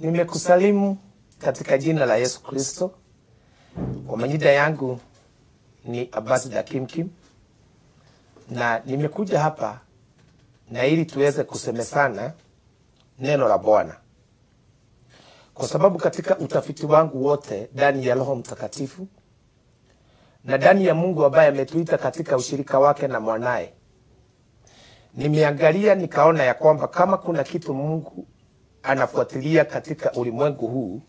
Nimekusalimu katika jina la Yesu Kristo. Kwa majina yangu ni Ambassador Kim na nimekuja hapa na ili tuweze kusemesana neno la Bwana. Kwa sababu katika utafiti wangu wote ndani ya Roho Mtakatifu na ndani ya Mungu ambaye ametuita katika ushirika wake na mwanae, nimeangalia nikaona ya kwamba kama kuna kitu Mungu anafuatilia katika ulimwengu huu,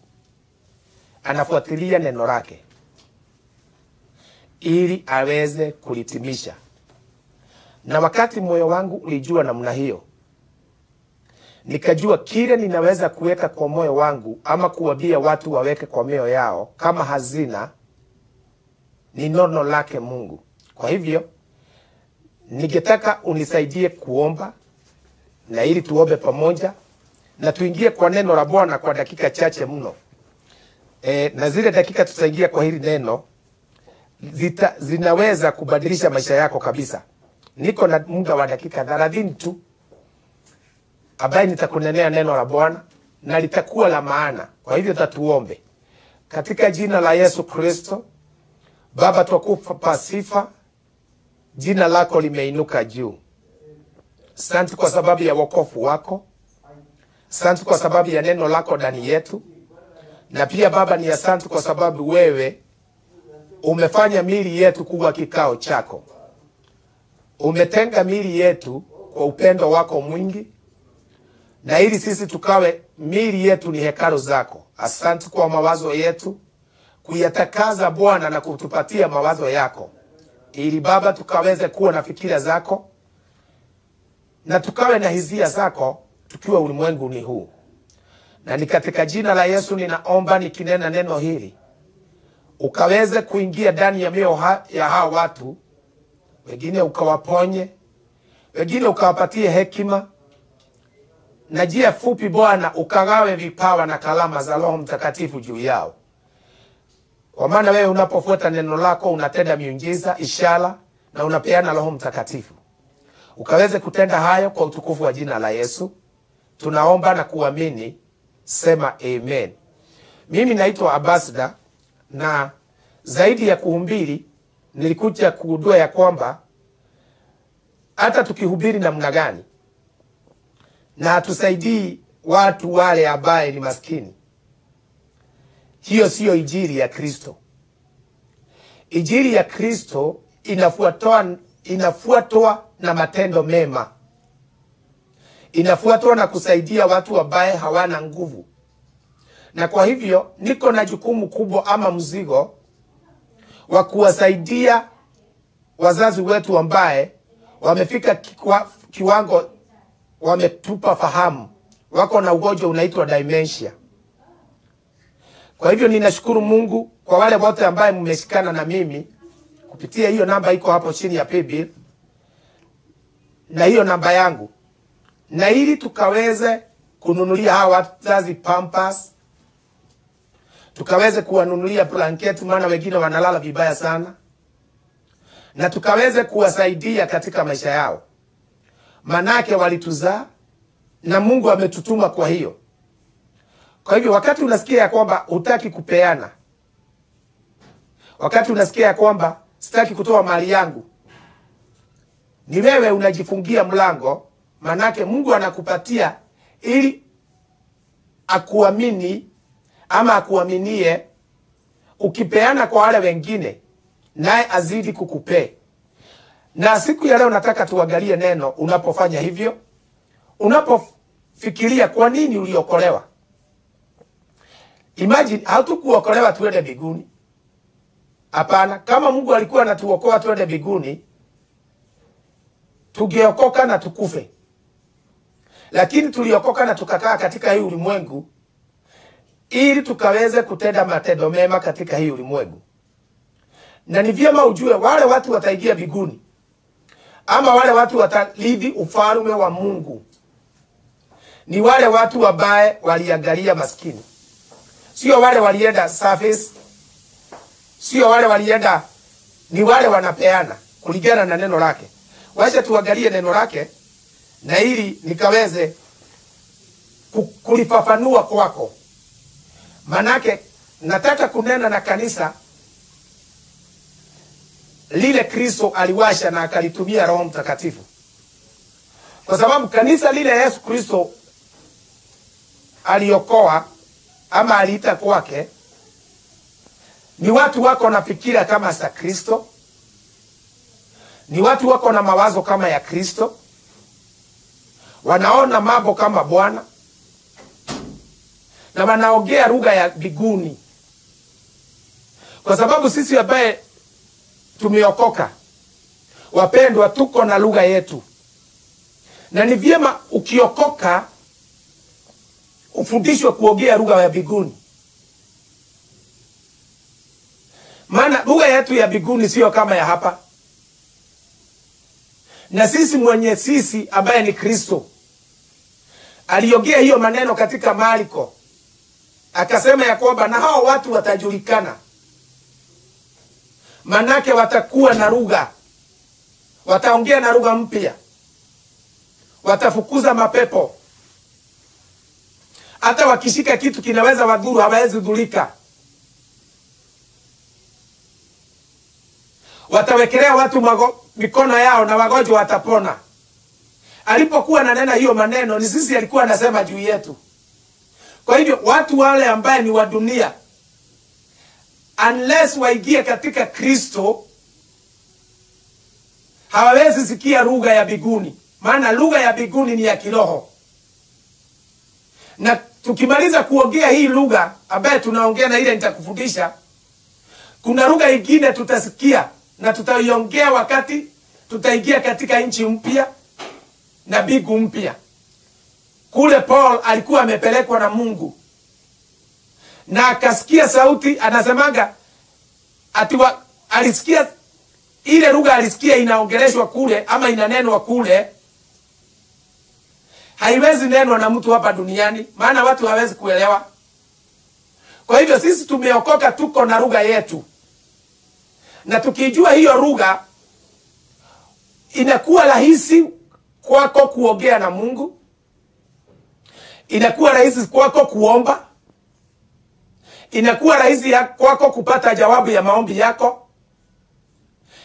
anafuatilia neno lake ili aweze kulitimisha. Na wakati moyo wangu ulijua namna hiyo, nikajua kile ninaweza kuweka kwa moyo wangu ama kuambia watu waweke kwa mioyo yao kama hazina ni neno lake Mungu. Kwa hivyo ningetaka unisaidie kuomba, na ili tuombe pamoja na tuingie kwa neno la Bwana kwa dakika chache mno. Na zile dakika tutaingia kwa hili neno zinaweza kubadilisha maisha yako kabisa. Niko na muda wa dakika 30 tu ambaye nitakunenea neno la Bwana na litakuwa la maana. Kwa hivyo tatuombe. Katika jina la Yesu Kristo, Baba twakupa sifa, jina lako limeinuka juu. Asante kwa sababu ya wokovu wako. Asante kwa sababu ya neno lako ndani yetu. Na pia Baba ni asante kwa sababu wewe umefanya miili yetu kuwa kikao chako. Umetenga miili yetu kwa upendo wako mwingi, na ili sisi tukawe miili yetu ni hekalu zako. Asante kwa mawazo yetu, kuyatakaza Bwana na kutupatia mawazo yako, ili Baba tukaweze kuwa na fikira zako na tukawe na hisia zako tukiwa ulimwengu ni huu. Na ni katika jina la Yesu ninaomba nikinena neno hili, ukaweze kuingia ndani ya mioyo ya hawa watu, wengine ukawaponye, wengine ukawapatie hekima, na njia fupi Bwana ukagawe vipawa na kalama za Roho Mtakatifu juu yao. Kwa maana wewe unapofuata neno lako unatenda miujiza, ishara na unapeana Roho Mtakatifu. Ukaweze kutenda hayo kwa utukufu wa jina la Yesu. Tunaomba na kuamini, sema amen. Mimi naitwa Ambassador, na zaidi ya kuhubiri nilikuja kugundua ya kwamba hata tukihubiri namna gani na hatusaidii watu wale ambaye ni maskini, hiyo sio injili ya Kristo. Injili ya Kristo inafuatwa na matendo mema. Inafuatwa na kusaidia watu ambaye hawana nguvu. Na kwa hivyo niko na jukumu kubwa ama mzigo wa kuwasaidia wazazi wetu ambaye wamefika kiwango wametupa fahamu, wako na ugonjwa unaitwa dementia. Kwa hivyo ninashukuru Mungu kwa wale wote ambaye mmeshikana na mimi kupitia hiyo namba iko hapo chini ya paybill, na hiyo namba yangu, na ili tukaweze kununulia hawa wazazi pampers, tukaweze kuwanunulia blanketi maana wengine wanalala vibaya sana, na tukaweze kuwasaidia katika maisha yao. Manake walituzaa na Mungu ametutuma kwa hiyo. Kwa hivyo wakati unasikia ya kwamba hutaki kupeana, wakati unasikia ya kwamba sitaki kutoa mali yangu, ni wewe unajifungia mlango. Manake Mungu anakupatia ili akuamini ama akuaminie, ukipeana kwa wale wengine naye azidi kukupea. Na siku ya leo nataka tuangalie neno unapofanya hivyo, unapofikiria kwa nini uliokolewa. Imagine hatukuokolewa tuende mbinguni. Hapana, kama Mungu alikuwa anatuokoa tuende mbinguni, tungeokoka na tukufe. Lakini tuliokoka na tukakaa katika hii ulimwengu ili tukaweze kutenda matendo mema katika hii ulimwengu. Na ni vyema ujue wale watu wataingia mbinguni ama wale watu watarithi ufalme wa Mungu ni wale watu ambaye waliangalia maskini. Sio wale walienda surface, sio wale walienda, ni wale wanapeana kulingana na neno lake. Wacha tuangalie neno lake na ili nikaweze kulifafanua kwako Manake nataka kunena na kanisa lile Kristo aliwasha na akalitumia Roho Mtakatifu. Kwa sababu kanisa lile Yesu Kristo aliokoa ama aliita kwake ni watu wako na fikira kama za Kristo, ni watu wako na mawazo kama ya Kristo, wanaona mambo kama Bwana, na wanaongea lugha ya mbinguni. Kwa sababu sisi ambaye tumeokoka, wapendwa, tuko na lugha yetu. Na ni vyema ukiokoka ufundishwe kuongea lugha ya mbinguni. Maana lugha yetu ya mbinguni sio kama ya hapa. Na sisi ambaye ni Kristo aliongea hiyo maneno katika Marko. Akasema ya kwamba na hao watu watajulikana. Manake watakuwa na lugha. Wataongea na lugha mpya. Watafukuza mapepo. Hata wakishika kitu kinaweza wadhuru, hawawezi dhulika. Watawekelea watu mikono yao na wagonjwa watapona. Alipokuwa ananena hiyo maneno, ni sisi alikuwa anasema juu yetu. Kwa hivyo watu wale ambaye ni wa dunia, unless waingie katika Kristo, hawawezi sikia lugha ya mbinguni. Maana lugha ya mbinguni ni ya kiroho. Na tukimaliza kuongea hii lugha ambaye tunaongea na ile nitakufundisha, kuna lugha nyingine tutasikia na tutaiongea wakati tutaingia katika nchi mpya na mbingu mpya. Kule Paul alikuwa amepelekwa na Mungu. Na akasikia sauti anasemaga alisikia ile lugha alisikia inaongeleshwa kule ama inanenwa kule. Haiwezi nenwa na mtu hapa duniani, maana watu hawezi kuelewa. Kwa hivyo sisi tumeokoka, tuko na lugha yetu. Na tukijua hiyo lugha, inakuwa rahisi kwako kuongea na Mungu. Inakuwa rahisi kwako kuomba. Inakuwa rahisi kwako kupata jawabu ya maombi yako.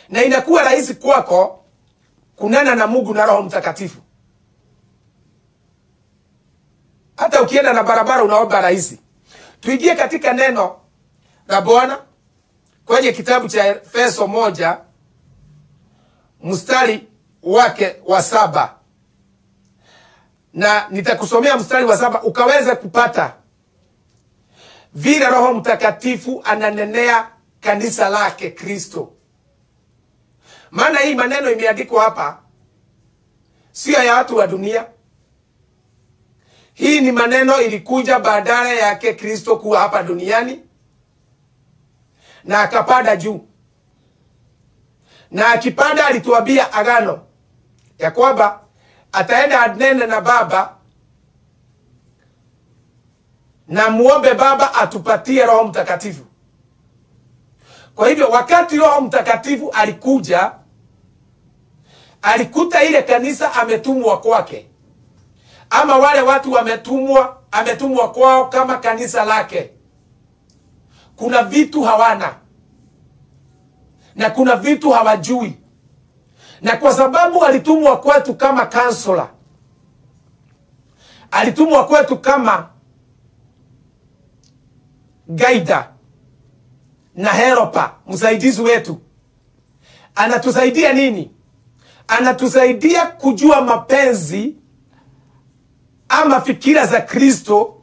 Na inakuwa rahisi kwako kunena na Mungu na Roho Mtakatifu. Hata ukienda na barabara unaomba rahisi. Tuingie katika neno la Bwana kwenye kitabu cha Efeso 1 mstari wake wa 7. Na nitakusomea mstari wa 7 ukaweze kupata vile Roho Mtakatifu ananenea kanisa lake Kristo. Maana hii maneno imeandikwa hapa sio ya watu wa dunia. Hii ni maneno ilikuja badala yake Kristo kuwa hapa duniani na akapanda juu. Na akipanda alituambia agano ya kwamba ataenda anene na Baba na muombe Baba atupatie Roho Mtakatifu. Kwa hivyo wakati Roho Mtakatifu alikuja, alikuta ile kanisa ametumwa kwake. Ama wale watu ametumwa kwao kama kanisa lake. Kuna vitu hawana. Na kuna vitu hawajui. Na kwa sababu alitumwa kwetu kama counselor, alitumwa kwetu kama guide na helper, msaidizi wetu. Anatusaidia nini? Anatusaidia kujua mapenzi ama fikira za Kristo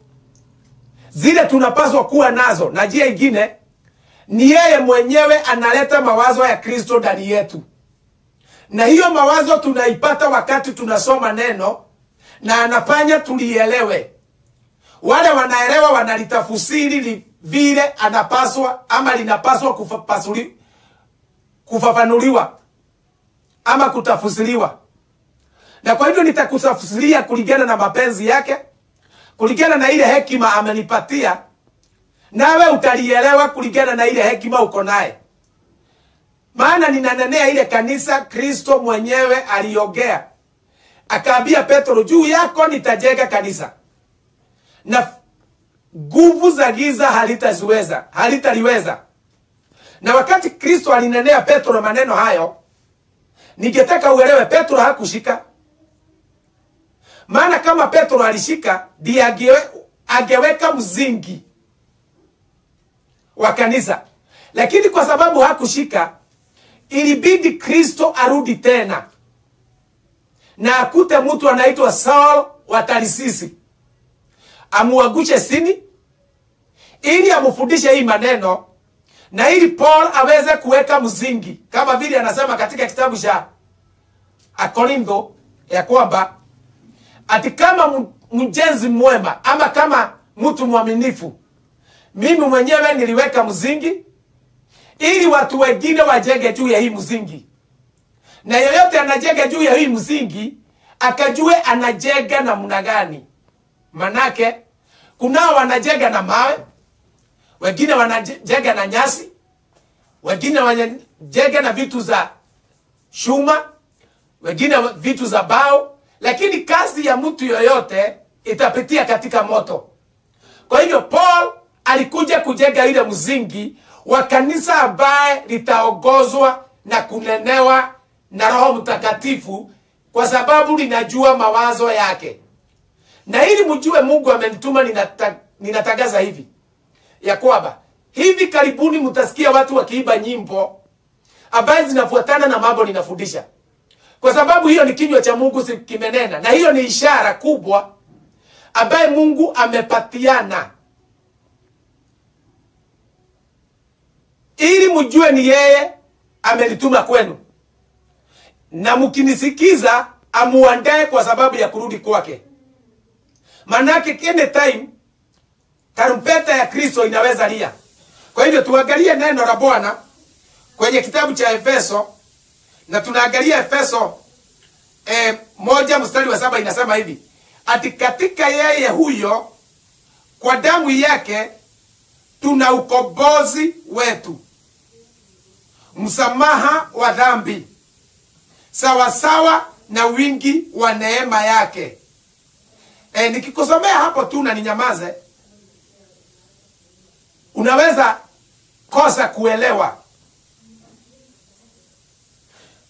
zile tunapaswa kuwa nazo. Na njia ingine ni yeye mwenyewe analeta mawazo ya Kristo ndani yetu. Na hiyo mawazo tunaipata wakati tunasoma neno na anafanya tulielewe. Wale wanaelewa wanalitafsiri vile anapaswa ama linapaswa kufafanuliwa ama kutafsiriwa. Na kwa hivyo nitakutafsiria kulingana na mapenzi yake, kulingana na ile hekima amenipatia, nawe utalielewa kulingana na ile hekima uko naye. Maana ninanenea ile kanisa Kristo mwenyewe aliongea. Akaambia Petro, juu yako nitajenga kanisa. Na nguvu nguvu za giza halitaliweza. Na wakati Kristo alinenea Petro maneno hayo, ningetaka uelewe Petro hakushika. Maana kama Petro alishika, ndiye angeweka msingi wa kanisa. Lakini kwa sababu hakushika, ilibidi Kristo arudi tena na akute mtu anaitwa Saul wa Tarsisi, amuangushe chini ili amufundishe hii maneno, na ili Paul aweze kuweka msingi, kama vile anasema katika kitabu cha Korintho ya kwamba ati kama mjenzi mwema ama kama mtu mwaminifu, mimi mwenyewe niliweka msingi ili watu wengine wajenge juu ya hii msingi. Na yoyote anajenga juu ya hii msingi akajue anajenga namna gani. Manake kunao wanajenga na mawe, wengine wanajenga na nyasi, wengine wanajenga na vitu za chuma, wengine vitu za bao, lakini kazi ya mtu yoyote itapitia katika moto. Kwa hivyo Paul alikuja kujenga ile msingi wa kanisa ambaye litaongozwa na kunenewa na Roho Mtakatifu, kwa sababu linajua mawazo yake. Na ili mjue Mungu amenituma, ninatangaza hivi ya kwamba hivi karibuni mtasikia watu wakiimba nyimbo ambazo zinafuatana na mambo ninafundisha. Kwa sababu hiyo ni kinywa cha Mungu kimenena, na hiyo ni ishara kubwa ambaye Mungu amepatiana ili mjue ni yeye amenituma kwenu. Na mkinisikiza amuandae kwa sababu ya kurudi kwake. Manake kile time tarumpeta ya Kristo inaweza lia. Kwa hivyo tuangalie neno la Bwana kwenye kitabu cha Efeso, na tunaangalia Efeso 1:7 inasema hivi: ati katika yeye huyo kwa damu yake tuna ukombozi wetu, msamaha wa dhambi, sawa sawa na wingi wa neema yake. Nikikusomea hapo tu na ninyamaze, unaweza kosa kuelewa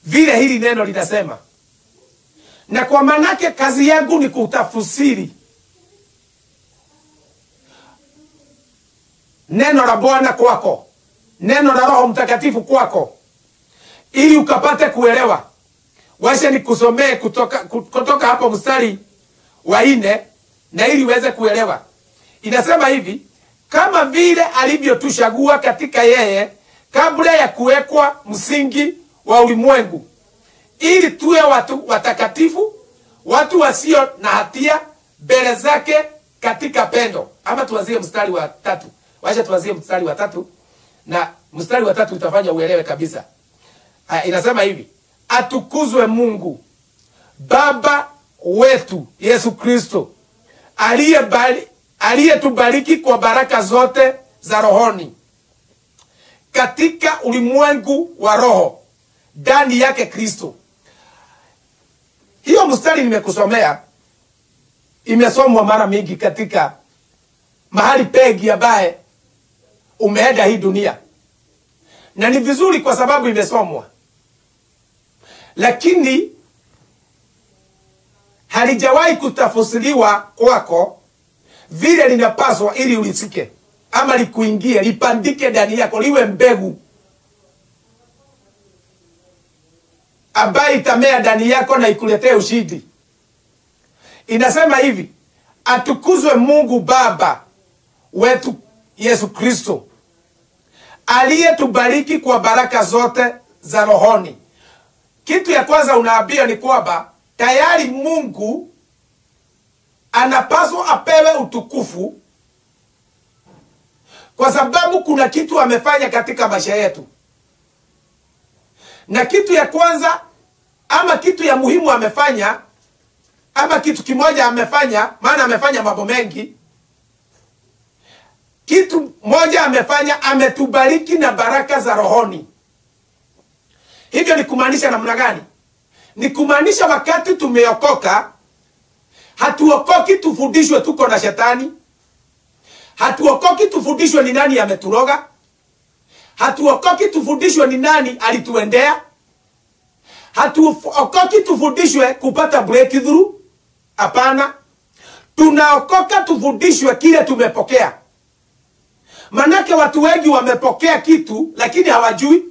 vile hili neno linasema. Na kwa manake kazi yangu ni kutafsiri neno la Bwana kwako, neno la Roho Mtakatifu kwako, ili ukapate kuelewa. Wacha nikusomee kutoka hapo mstari wa 4, na ili uweze kuelewa. Inasema hivi: kama vile alivyotuchagua katika yeye kabla ya kuwekwa msingi wa ulimwengu, ili tuwe watu watakatifu, watu wasio na hatia mbele zake katika pendo. Ama tuanzie mstari wa 3. Wacha tuanzie mstari wa 3, na mstari wa 3 utafanya uelewe kabisa. Inasema hivi: atukuzwe Mungu Baba wetu Yesu Kristo, aliyetubariki kwa baraka zote za rohoni katika ulimwengu wa roho ndani yake Kristo. Hiyo mstari nimekusomea imesomwa mara mingi katika mahali pegi ambaye umeenda hii dunia, na ni vizuri kwa sababu imesomwa, lakini halijawahi kutafsiriwa kwako vile linapaswa, ili ulisike ama likuingie, lipandike ndani yako, liwe mbegu ambaye itamea ndani yako na ikuletee ushindi. Inasema hivi: atukuzwe Mungu Baba wetu Yesu Kristo, aliyetubariki kwa baraka zote za rohoni. Kitu ya kwanza unaambia ni kwamba tayari Mungu anapaswa apewe utukufu, kwa sababu kuna kitu amefanya katika maisha yetu. Na kitu ya kwanza ama kitu ya muhimu amefanya, ama kitu kimoja amefanya, maana amefanya mambo mengi. Kitu moja amefanya, ametubariki na baraka za rohoni. Hivyo ni kumaanisha namna gani? Ni kumaanisha wakati tumeokoka, hatuokoki tufundishwe tuko na shetani. Hatuokoki tufundishwe ni nani ameturoga. Hatuokoki tufundishwe ni nani alituendea. Hatuokoki tufundishwe kupata breakthrough. Hapana. Tunaokoka tufundishwe kile tumepokea. Manake watu wengi wamepokea kitu lakini hawajui.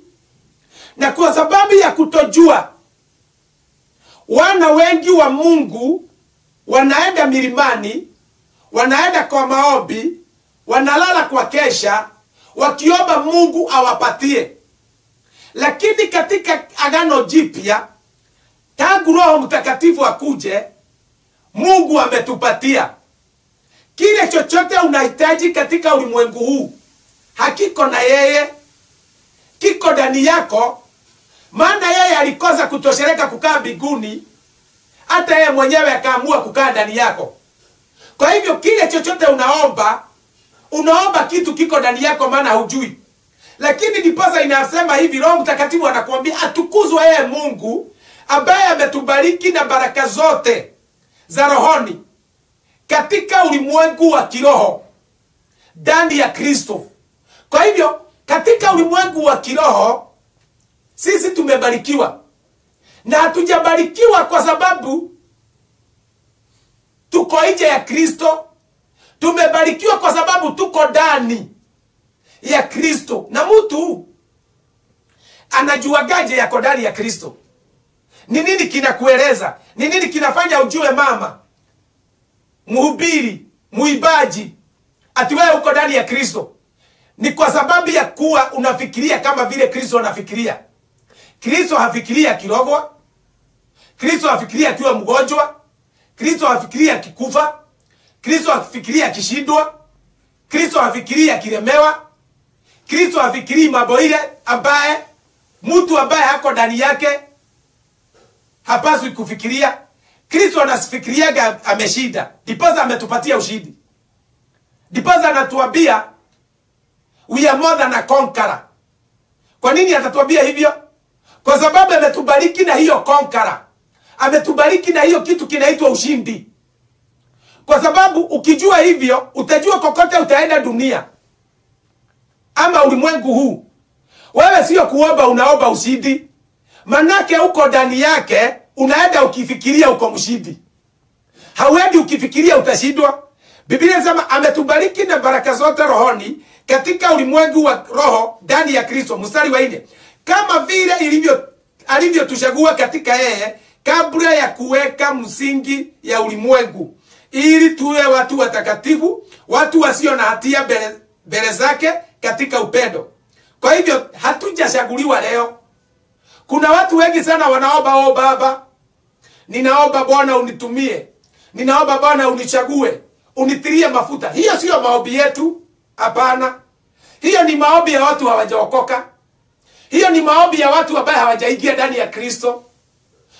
Na kwa sababu ya kutojua, wana wengi wa Mungu wanaenda milimani, wanaenda kwa maombi, wanalala kwa kesha, wakiomba Mungu awapatie. Lakini katika Agano Jipya, tangu Roho Mtakatifu akuje, Mungu ametupatia. Kile chochote unahitaji katika ulimwengu huu, hakiko na yeye, kiko ndani yako. Maana yeye alikosa kutosheleka kukaa mbinguni, hata yeye mwenyewe akaamua kukaa ndani yako. Kwa hivyo kile chochote unaomba kitu kiko ndani yako, maana hujui. Lakini ndiposa inasema hivi, Roho Mtakatifu anakuambia atukuzwe yeye Mungu ambaye ametubariki na baraka zote za rohoni katika ulimwengu wa kiroho ndani ya Kristo. Kwa hivyo katika ulimwengu wa kiroho sisi tumebarikiwa, na hatujabarikiwa kwa sababu tuko nje ya Kristo. Tumebarikiwa kwa sababu tuko ndani ya Kristo. Na mtu anajuagaje yako ndani ya Kristo? Ni nini kinakueleza? Ni nini kinafanya ujue mama, mhubiri, muibaji, ati wewe uko ndani ya Kristo? Ni kwa sababu ya kuwa unafikiria kama vile Kristo anafikiria. Kristo hafikiria kirogwa. Kristo hafikiria akiwa mgonjwa. Kristo hafikiria akikufa. Kristo hafikiria akishindwa. Kristo hafikiria akilemewa. Kristo hafikirii mambo ile ambaye mtu ambaye hako ndani yake hapaswi kufikiria. Kristo anafikiria ameshinda. Ndiposa ametupatia ushindi. Ndiposa anatuambia we are more than a conqueror. Kwa nini atatuambia hivyo? Kwa sababu ametubariki na hiyo conqueror. Ametubariki na hiyo kitu kinaitwa ushindi. Kwa sababu ukijua hivyo, utajua kokote utaenda dunia ama ulimwengu huu, wewe sio kuomba, unaomba ushindi. Manake uko ndani yake, unaenda ukifikiria uko mshindi. Hauendi ukifikiria utashindwa. Biblia inasema ametubariki na baraka zote rohoni katika ulimwengu wa roho ndani ya Kristo. Mstari wa 4. Kama vile alivyotuchagua katika yeye kabla ya kuweka msingi ya ulimwengu, ili tuwe watu watakatifu, watu wasio na hatia mbele zake katika upendo. Kwa hivyo hatujachaguliwa leo. Kuna watu wengi sana wanaomba, "Oh Baba, ninaomba Bwana unitumie. Ninaomba Bwana unichague, unitirie mafuta." Hiyo sio maombi yetu. Hapana. Hiyo ni maombi ya watu hawajaokoka. Hiyo ni maombi ya watu ambao hawajaingia ndani ya Kristo.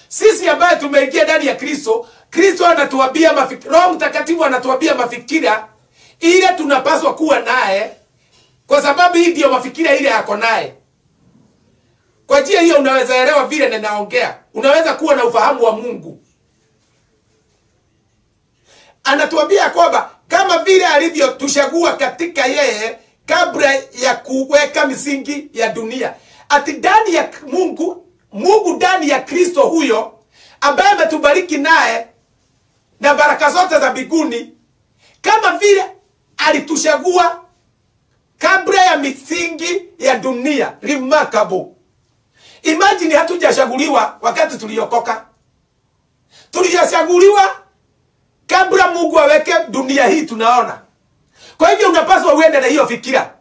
Sisi ambao tumeingia ndani ya Kristo, Kristo anatuambia mafikira, Roho Mtakatifu anatuambia mafikira ile tunapaswa kuwa naye, kwa sababu hii ndio mafikira ile yako naye. Kwa njia hiyo unaweza elewa vile ninaongea. Unaweza kuwa na ufahamu wa Mungu. Anatuambia kwamba kama vile alivyotuchagua katika yeye kabla ya kuweka misingi ya dunia. Ati ndani ya Mungu ndani ya Kristo huyo ambaye ametubariki naye na baraka zote za mbinguni, kama vile alituchagua kabla ya misingi ya dunia. Remarkable. Imagine hatujachaguliwa wakati tuliokoka. Tulichaguliwa kabla Mungu aweke dunia hii tunaona. Kwa hivyo unapaswa uende na hiyo fikira.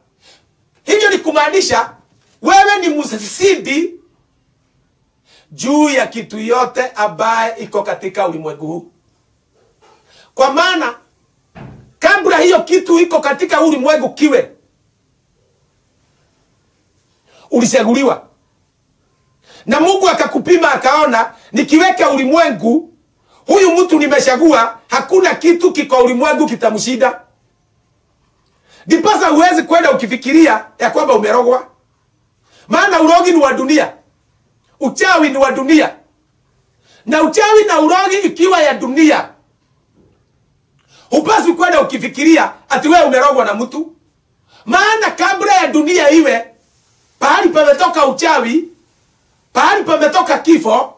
Hivyo ni kumaanisha wewe ni mshindi juu ya kitu yote ambaye iko katika ulimwengu huu. Kwa maana kabla hiyo kitu iko katika ulimwengu kiwe, ulichaguliwa. Na Mungu akakupima akaona, nikiweka ulimwengu, huyu mtu nimechagua, hakuna kitu kiko ulimwengu kitamshinda. Ndiposa huwezi kwenda ukifikiria ya kwamba umerogwa. Maana urogi ni wa dunia. Uchawi ni wa dunia. Na uchawi na urogi ikiwa ya dunia, Hupaswi kwenda ukifikiria ati wewe umerogwa na mtu. Maana kabla ya dunia iwe, pahali pametoka uchawi, pahali pametoka kifo,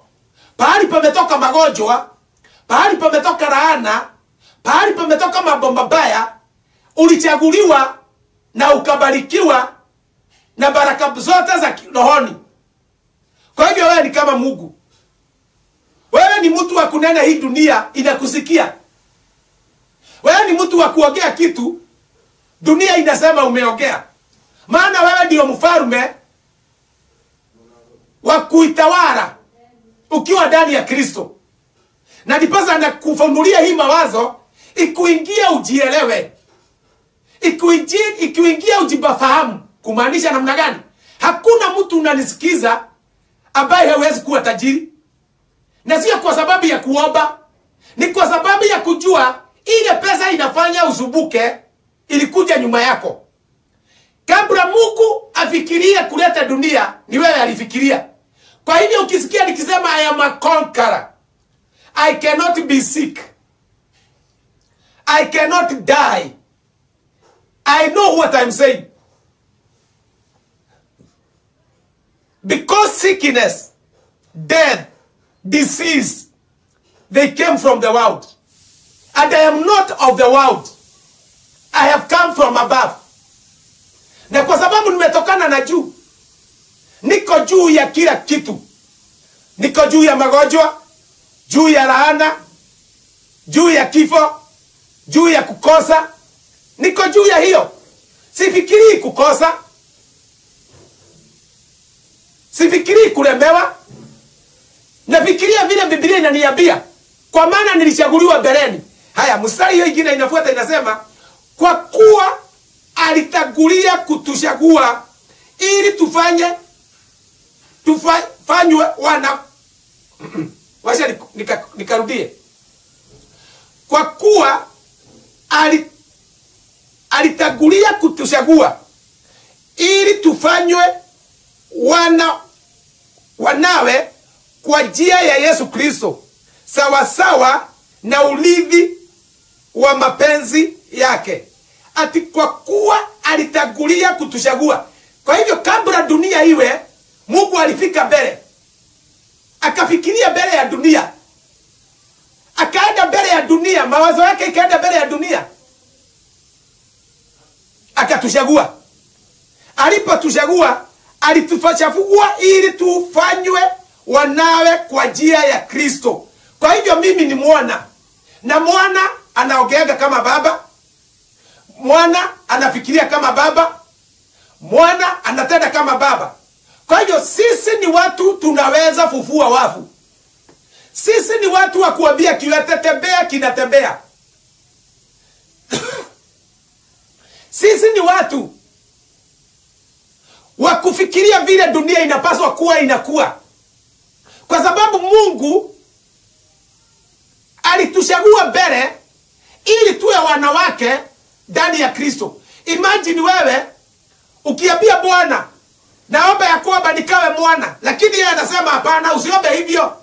pahali pametoka magonjwa, pahali pametoka laana, pahali pametoka mambo mabaya. Ulichaguliwa na ukabarikiwa na baraka zote za rohoni. Kwa hivyo wewe ni kama Mungu. Wewe ni mtu wa kunena, hii dunia inakusikia. Wewe ni mtu wa kuongea kitu, dunia inasema umeongea. Maana wewe ndio mfalme wa kuitawala ukiwa ndani ya Kristo. Na ndiposa anakufunulia hii mawazo ikuingia ujielewe. Ikuingia ujibafahamu. Kumaanisha namna gani? Hakuna mtu unanisikiza ambaye hawezi kuwa tajiri. Na sio kwa sababu ya kuomba, ni kwa sababu ya kujua ile pesa inafanya usubuke ilikuja nyuma yako. Kabla Mungu afikiria kuleta dunia, ni wewe alifikiria. Kwa hivyo ukisikia nikisema I am a conqueror, I cannot be sick, I cannot die, I know what I'm saying. Because sickness, death, disease, they came from the world. And I am not of the world. I have come from above. Na kwa sababu nimetokana na juu, niko juu ya kila kitu. Niko juu ya magonjwa, juu ya laana, juu ya kifo, juu ya kukosa. Niko juu ya hiyo. Sifikiri kukosa. Sifikiri kulemewa. Nafikiria vile Biblia inaniambia. Kwa maana nilichaguliwa mbeleni. Haya, mstari hiyo ingine inafuata inasema, kwa kuwa alitangulia kutuchagua ili tufanywe wana. Wacha nikarudie. Kwa kuwa alitangulia kutuchagua ili tufanywe wanawe kwa njia ya Yesu Kristo, sawa sawa na urithi wa mapenzi yake. Ati kwa kuwa alitangulia kutuchagua. Kwa hivyo kabla dunia iwe, Mungu alifika mbele. Akafikiria mbele ya dunia. Akaenda mbele ya dunia, mawazo yake ikaenda mbele ya dunia. Akatuchagua. Alipotuchagua, alitufachafua ili tufanywe wanawe kwa njia ya Kristo. Kwa hivyo mimi ni mwana. Na mwana anaongeaga kama baba. Mwana anafikiria kama baba. Mwana anatenda kama baba. Kwa hivyo sisi ni watu tunaweza fufua wafu. Sisi ni watu wa kuambia kiwete tembea, kinatembea. Sisi ni watu wa kufikiria vile dunia inapaswa kuwa inakuwa. Kwa sababu Mungu alituchagua mbele ili tuwe wanawake ndani ya Kristo. Imagine wewe ukiambia Bwana, naomba ya kwamba nikawe mwana, lakini yeye anasema hapana, usiombe hivyo.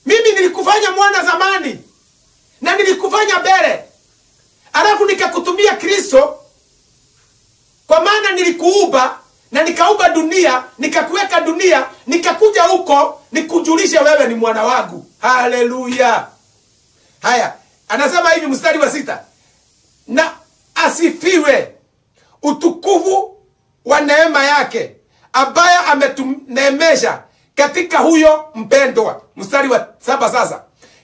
Mimi nilikufanya mwana zamani na nilikufanya mbele. Alafu nikakutumia Kristo, kwa maana nilikuumba na nikaumba dunia, nikakuweka dunia, nikakuja huko nikujulishe wewe ni mwana wangu. Haleluya. Haya, anasema hivi mstari wa 6. Na asifiwe utukufu wa neema yake ambaye ametuneemesha katika huyo mpendwa. Mstari wa 7 sasa.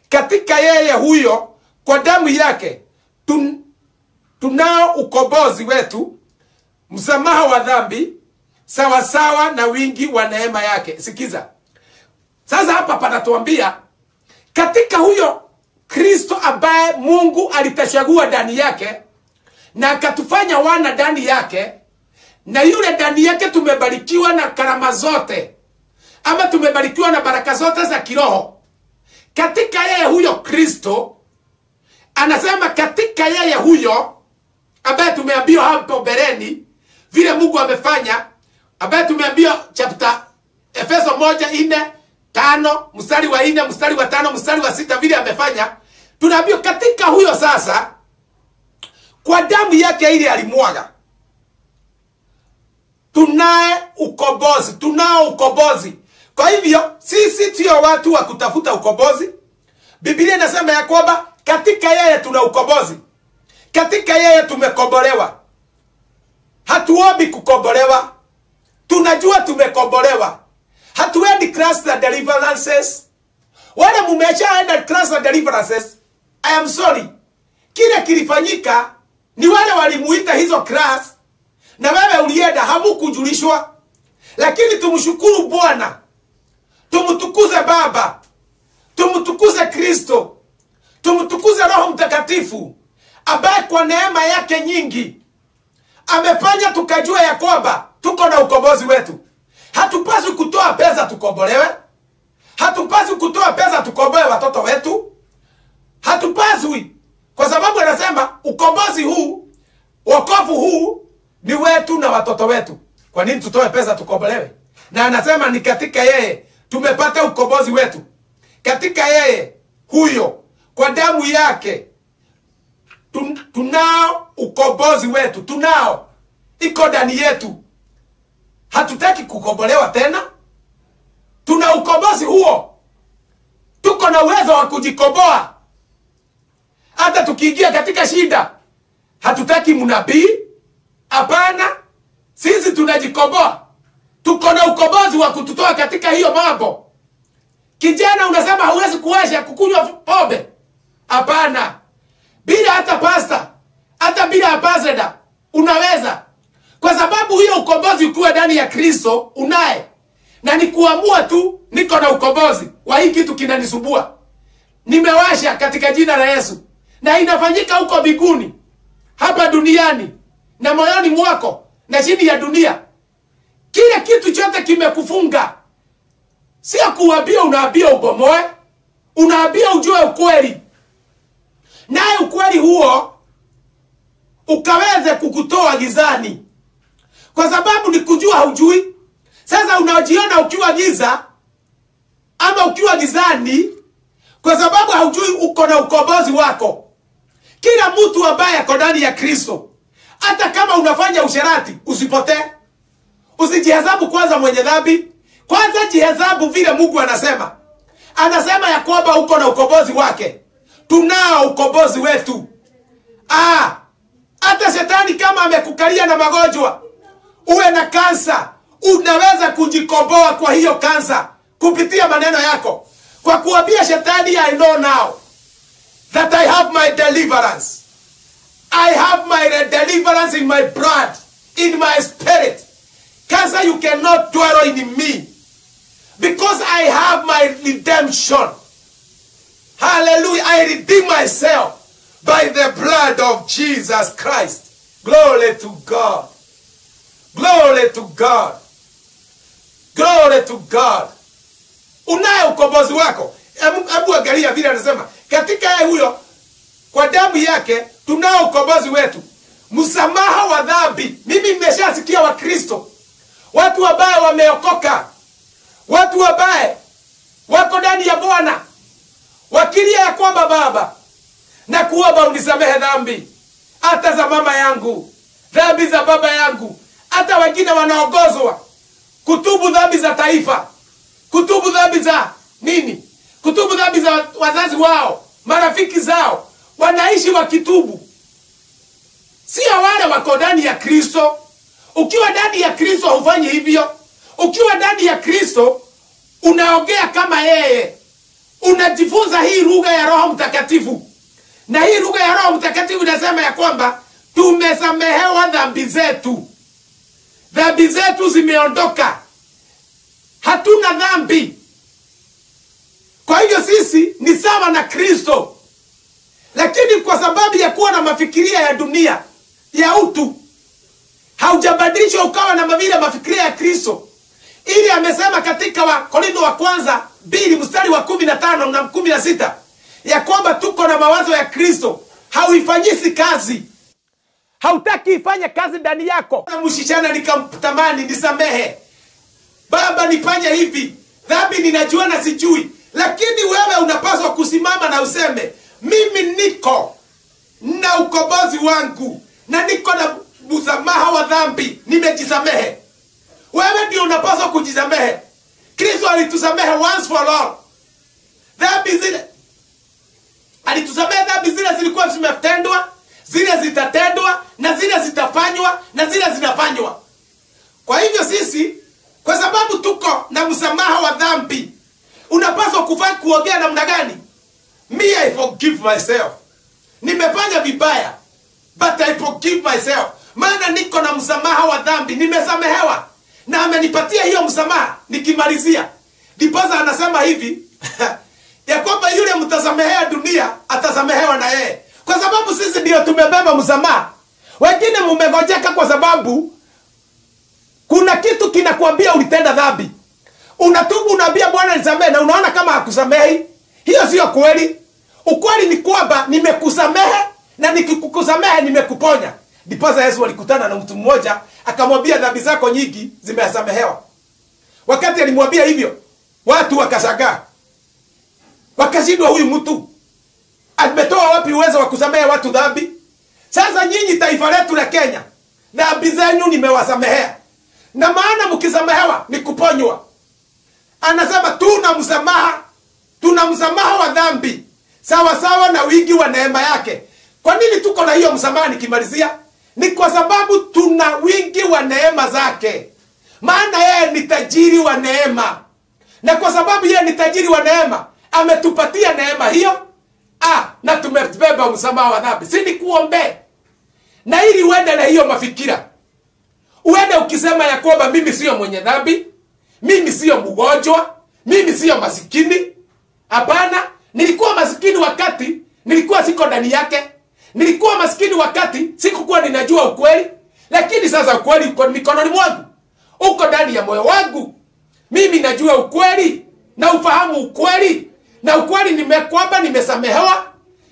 Katika yeye huyo kwa damu yake tunao ukombozi wetu, msamaha wa dhambi, sawa sawa na wingi wa neema yake. Sikiza. Sasa hapa panatuambia katika huyo Kristo ambaye Mungu alitachagua ndani yake na akatufanya wana ndani yake, na yule ndani yake tumebarikiwa na karama zote, ama tumebarikiwa na baraka zote za kiroho. Katika yeye huyo Kristo, anasema katika yeye huyo ambaye tumeambiwa hapo mbeleni vile Mungu amefanya, ambaye tumeambiwa chapter Efeso 1:4-5, mstari wa 4, mstari wa 5, mstari wa 6 vile amefanya. tunaambiwa katika huyo sasa, kwa damu yake ile alimwaga, tunao ukombozi. Kwa hivyo sisi sio watu wa kutafuta ukombozi. Biblia inasema ya kwamba katika yeye tuna ukombozi. Katika yeye tumekombolewa. Hatuombi kukombolewa. Tunajua tumekombolewa. Hatuendi class na deliverances. Wale mumeshaenda class na deliverances, I am sorry. Kile kilifanyika ni wale walimuita hizo class, na wewe ulienda hamukujulishwa. Lakini tumshukuru Bwana. Tumtukuze Baba. Tumtukuze Kristo. Tumtukuze Roho Mtakatifu, ambaye kwa neema yake nyingi amefanya tukajua ya kwamba tuko na ukombozi wetu. Hatupaswi kutoa pesa tukombolewe. Hatupaswi kutoa pesa tukomboe watoto wetu. Hatupaswi, kwa sababu anasema ukombozi huu, wokovu huu ni wetu na watoto wetu. Kwa nini tutoe pesa tukombolewe? Na anasema ni katika yeye tumepata ukombozi wetu. Katika yeye huyo, kwa damu yake tunao ukombozi wetu. Tunao, iko ndani yetu. Hatutaki kukombolewa tena. Tuna ukombozi huo. Tuko na uwezo wa kujikomboa. Hata tukiingia katika shida, hatutaki mnabii. Hapana, sisi tunajikomboa. Tuko na ukombozi wa kututoa katika hiyo mambo. Kijana unasema hauwezi kuwasha kukunywa pombe. Hapana. Bila hata pasta, hata bila ambassador unaweza. Kwa sababu hiyo ukombozi ukiwa ndani ya Kristo unaye. Na ni kuamua tu, niko na ukombozi wa hii kitu kinanisumbua. Nimewasha katika jina la Yesu. Na inafanyika huko mbinguni, hapa duniani, na moyoni mwako, na chini ya dunia. Kile kitu chote kimekufunga. Sio kuambia unaambia ubomoe. Unaambia ujue ukweli. Naye ukweli huo ukaweze kukutoa gizani. Kwa sababu ni kujua haujui. Sasa unajiona ukiwa giza ama ukiwa gizani, kwa sababu haujui uko na ukombozi wako. Kila mtu ambaye ako ndani ya Kristo, hata kama unafanya usherati, usipotee. Usijihesabu kwanza mwenye dhambi. Kwanza jihesabu vile Mungu anasema. Anasema ya kwamba uko na ukombozi wake. Tunao ukombozi wetu. Hata shetani kama amekukalia na magonjwa, uwe na kansa, unaweza kujikomboa kwa hiyo kansa kupitia maneno yako. Kwa kuambia shetani, I know now that I have my deliverance. I have my deliverance in my blood, in my spirit. Cancer, you cannot dwell in me, because I have my redemption. Hallelujah. I redeem myself by the blood of Jesus Christ. Glory to God. Glory to God. Glory to God. Unaye ukombozi wako. Hebu angalia vile anasema. Katika yeye huyo, kwa damu yake, tunao ukombozi wetu. Msamaha wa dhambi. Mimi nimeshasikia wa Kristo, watu ambao wameokoka, watu ambao wako ndani ya Bwana, wakilia ya kwamba Baba, na kuomba unisamehe dhambi, hata za mama yangu, dhambi za baba yangu. Hata wengine wanaongozwa kutubu dhambi za taifa, kutubu dhambi za nini, kutubu dhambi za wazazi wao, marafiki zao, wanaishi wakitubu. Sio wale wako ndani ya Kristo. Ukiwa ndani ya Kristo hufanyi hivyo. Ukiwa ndani ya Kristo unaongea kama yeye. Unajifunza hii lugha ya Roho Mtakatifu. Na hii lugha ya Roho Mtakatifu inasema ya kwamba tumesamehewa dhambi zetu. Dhambi zetu zimeondoka. Hatuna dhambi. Kwa hivyo sisi ni sawa na Kristo. Lakini kwa sababu ya kuwa na mafikiria ya dunia, ya utu, haujabadilishwa ukawa na mavile mafikiria ya Kristo. Ili amesema katika Wakorintho wa kwanza 2 mstari wa 15 na 16 ya kwamba tuko na mawazo ya Kristo. Hauifanyisi kazi. Hautaki ifanye kazi ndani yako. Na mshishana nikamtamani, nisamehe Baba, nifanye hivi. Dhambi ninajua na sijui. Lakini wewe unapaswa kusimama na useme, Mimi niko na ukombozi wangu na niko na msamaha wa dhambi, nimejisamehe. Wewe ndio unapaswa kujisamehe. Kristo alitusamehe once for all. Dhambi zile alitusamehe, dhambi zile zilikuwa zimetendwa, zile zitatendwa, na zile zitafanywa, na zile zinafanywa. Kwa hivyo sisi, kwa sababu tuko na msamaha wa dhambi, unapaswa kufanya kuongea namna gani? Me, I forgive myself. Nimefanya vibaya, but I forgive myself. Maana niko na msamaha wa dhambi, nimesamehewa. Na amenipatia hiyo msamaha. Nikimalizia, ndiposa anasema hivi ya kwamba yule mtasamehea dunia atasamehewa na yeye. Kwa sababu sisi ndio tumebeba msamaha. Wengine mmegojeka kwa sababu kuna kitu kinakuambia ulitenda dhambi. Unatubu, unaambia Bwana nisamehe, na unaona kama hakusamehi. Hiyo sio kweli. Ukweli ni kwamba nimekusamehe, na nikikusamehe nimekuponya. Ndiposa Yesu alikutana na mtu mmoja akamwambia dhambi zako nyingi zimesamehewa. Wakati alimwambia hivyo, watu wakashangaa. Wakashindwa, huyu mtu ametoa wapi uwezo wa kusamehe watu dhambi? Sasa nyinyi taifa letu la Kenya, dhambi zenu nimewasamehea. Na maana mkisamehewa ni kuponywa. Anasema tuna msamaha wa dhambi sawa sawa na wingi wa neema yake. Kwa nini tuko na hiyo msamaha? Nikimalizia, ni kwa sababu tuna wingi wa neema zake. Maana yeye ni tajiri wa neema. Na kwa sababu yeye ni tajiri wa neema, ametupatia neema hiyo. Na tumebeba msamaha wa dhambi. Si nikuombe. Na ili uende na hiyo mafikira, uende ukisema ya kwamba mimi sio mwenye dhambi, mimi sio mgonjwa, mimi sio masikini. Hapana, nilikuwa masikini wakati nilikuwa siko ndani yake. Nilikuwa masikini wakati sikukuwa ninajua ukweli, lakini sasa ukweli uko mikononi mwangu. Uko ndani ya moyo wangu. Mimi najua ukweli na ufahamu ukweli. Na ukweli nimekwamba nimesamehewa,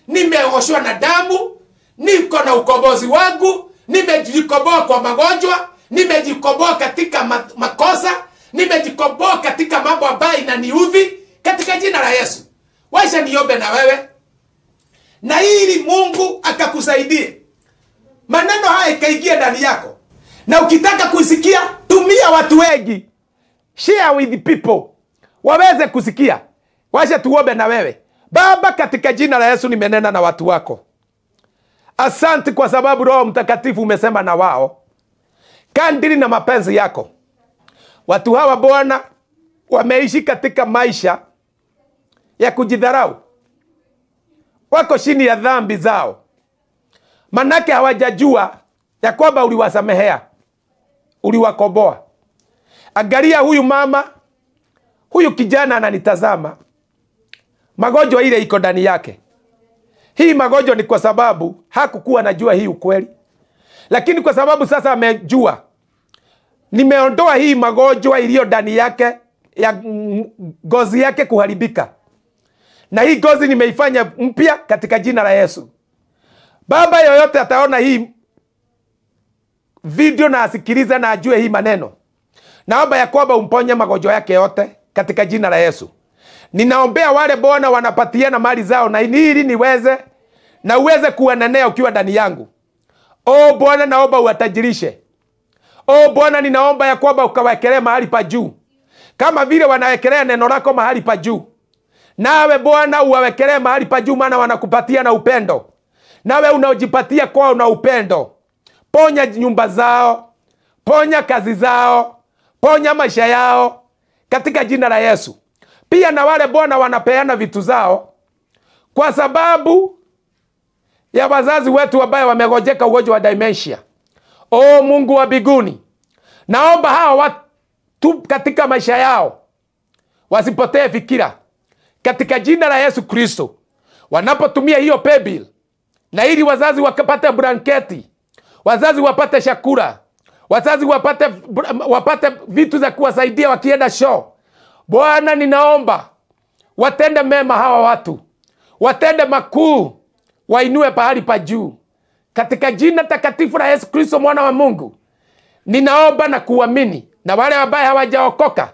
nimeoshwa na damu, niko na ukombozi wangu, nimejikoboa kwa magonjwa, nimejikoboa katika makosa, nimejikoboa katika mambo ambayo inaniudhi, katika jina la Yesu. Wacha niombe na wewe, na ili Mungu akakusaidie maneno haya ikaingia ndani yako. Na ukitaka kusikia, tumia watu wengi, share with the people waweze kusikia. Wacha tuombe na wewe. Baba, katika jina la Yesu nimenena na watu wako. Asante kwa sababu Roho Mtakatifu umesema na wao kadiri na mapenzi yako. Watu hawa Bwana wameishi katika maisha ya kujidharau. Wako chini ya dhambi zao. Manake hawajajua ya kwamba uliwasamehea, uliwakomboa. Angalia huyu mama, huyu kijana ananitazama. Magonjwa ile iko ndani yake. Hii magonjwa ni kwa sababu hakukuwa anajua hii ukweli. Lakini kwa sababu sasa amejua, nimeondoa hii magonjwa iliyo ndani yake, ya ngozi yake kuharibika. Na hii ngozi nimeifanya mpya katika jina la Yesu. Baba, yoyote ataona hii video na asikiliza na ajue hii maneno, naomba ya kwamba umponye magonjwa yake yote katika jina la Yesu. Ninaombea wale Bwana wanapatiana mali zao, na ili niweze na uweze kuendelea ukiwa ndani yangu. Bwana, naomba uwatajirishe. Bwana, ninaomba ya kwamba ukawekelee mahali pa juu, kama vile wanawekelea neno lako mahali pa juu. Nawe Bwana uwawekelee mahali pa juu, maana wanakupatia na upendo. Nawe unaojipatia kwao na upendo. Ponya nyumba zao, ponya kazi zao, ponya maisha yao katika jina la Yesu. Pia na wale Bwana wanapeana vitu zao kwa sababu ya wazazi wetu ambao wamegojeka ugonjwa wa dementia. Mungu wa mbinguni, naomba hawa watu katika maisha yao wasipotee fikira katika jina la Yesu Kristo. Wanapotumia hiyo paybill, na ili wazazi wakapate blanketi, wazazi wapate chakula, wazazi wapate vitu za kuwasaidia wakienda show. Bwana, ninaomba watende mema hawa watu, watende makuu, wainue pahali pa juu katika jina takatifu la Yesu Kristo mwana wa Mungu. Ninaomba na kuamini, na wale ambao hawajaokoka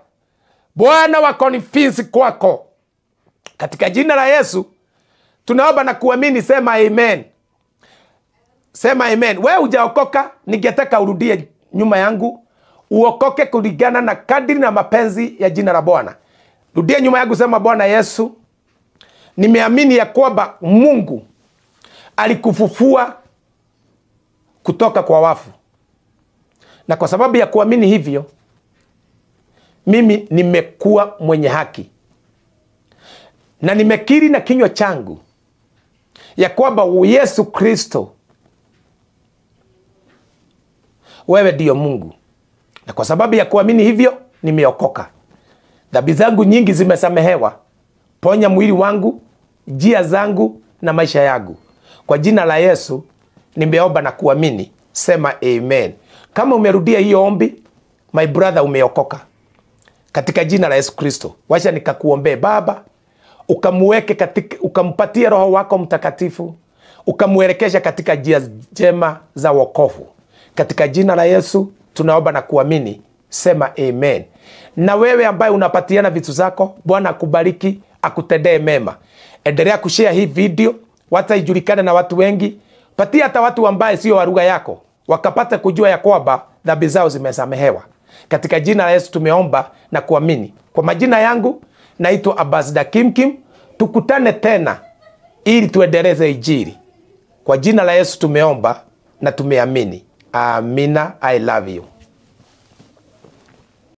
Bwana wakonvince kwako katika jina la Yesu. tunaomba na kuamini, sema amen. Sema amen. Wewe hujaokoka, ningetaka urudie nyuma yangu, uokoke kulingana na kadiri na mapenzi ya jina la Bwana. Rudia nyuma yangu, sema: Bwana Yesu, nimeamini ya kwamba Mungu alikufufua kutoka kwa wafu. Na kwa sababu ya kuamini hivyo, mimi nimekuwa mwenye haki. Na nimekiri na kinywa changu ya kwamba Yesu Kristo, wewe ndio Mungu. Na kwa sababu ya kuamini hivyo, nimeokoka. Dhambi zangu nyingi zimesamehewa. Ponya mwili wangu, njia zangu na maisha yangu. Kwa jina la Yesu nimeomba na kuamini, sema amen. Kama umerudia hiyo ombi, my brother, umeokoka katika jina la Yesu Kristo. Wacha nikakuombee. Baba, ukamuweke katika, ukampatie Roho wako Mtakatifu, ukamuelekesha katika njia njema za wokovu. Katika jina la Yesu tunaomba na kuamini, sema amen. Na wewe ambaye unapatiana vitu zako, Bwana akubariki, akutendee mema. Endelea kushare hii video, wata ijulikane na watu wengi. Patia hata watu ambaye sio wa lugha yako, wakapata kujua ya kwamba dhambi zao zimesamehewa. Katika jina la Yesu tumeomba na kuamini. Kwa majina yangu naitwa Ambassador Kim Kim. Tukutane tena ili tuendeleze injili. Kwa jina la Yesu tumeomba na tumeamini. Amina. I love you.